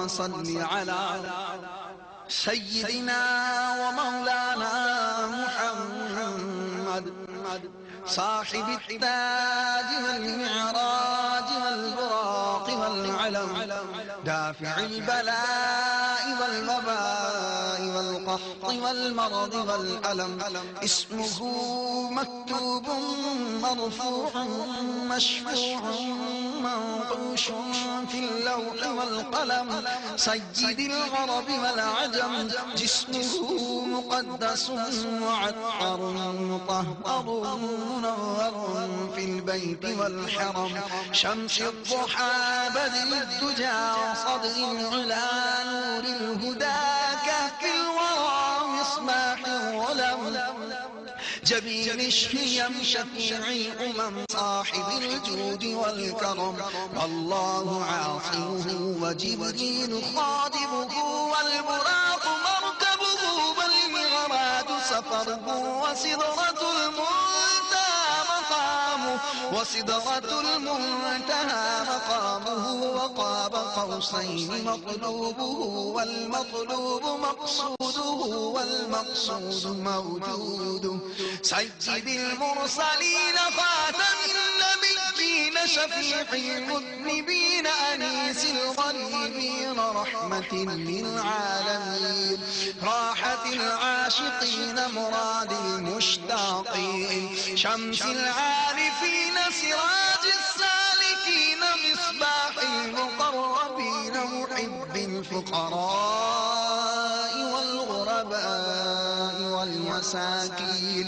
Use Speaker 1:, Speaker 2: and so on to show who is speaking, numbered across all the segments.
Speaker 1: صل على سيدنا ومولانا محمد صاحب التاج والمعراج والبراق والعلم دافع البلاء والوباء والقحط والمرض والألم اسمه مكتوب مرفوع مشفوع منقوش في اللوح والقلم سيد العرب والعجم جسمه مقدس معطر مطهر منور في البيت والحرم شمس الضحى بدر الدجى صدر العلا نور الهدى كهف الورى مصباح الظلم جبين الشيم شفيع الأمم صاحب الجود والكرم الله عاصمه وجبريل خادمه والبراق مركبه والمغراد سفره وسدرة المنتهى مقامه وقاب قوسين مطلوبه والمطلوب مقصوده والمقصود موجوده سيد المرسلين خاتم النبيين شفيع المذنبين أنيس الغريبين رحمة للعالمين راحة العاشقين مراد المشتاقين شمس العارفين سراج السالكين مصباح المقربين محب الفقراء والغرباء والمساكين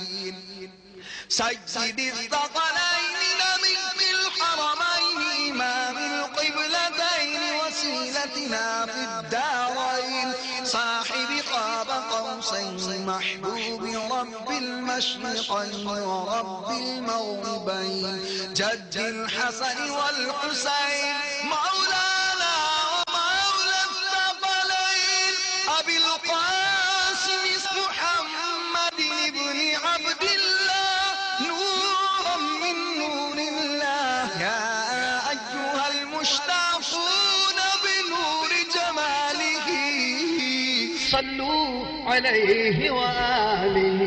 Speaker 1: سيد الثقلين نبي الحرمين إمام القبلتين وسيلتنا في الدارين صاحب قاب قوسين محبوب رب المشرقين ورب المغربين جد الحسن والحسين مولانا ومولى الثقلين أبي القاسم محمد بن عبد الله نورا من نور الله يا أيها المشتاقون بنور جماله صلوا عليه وآله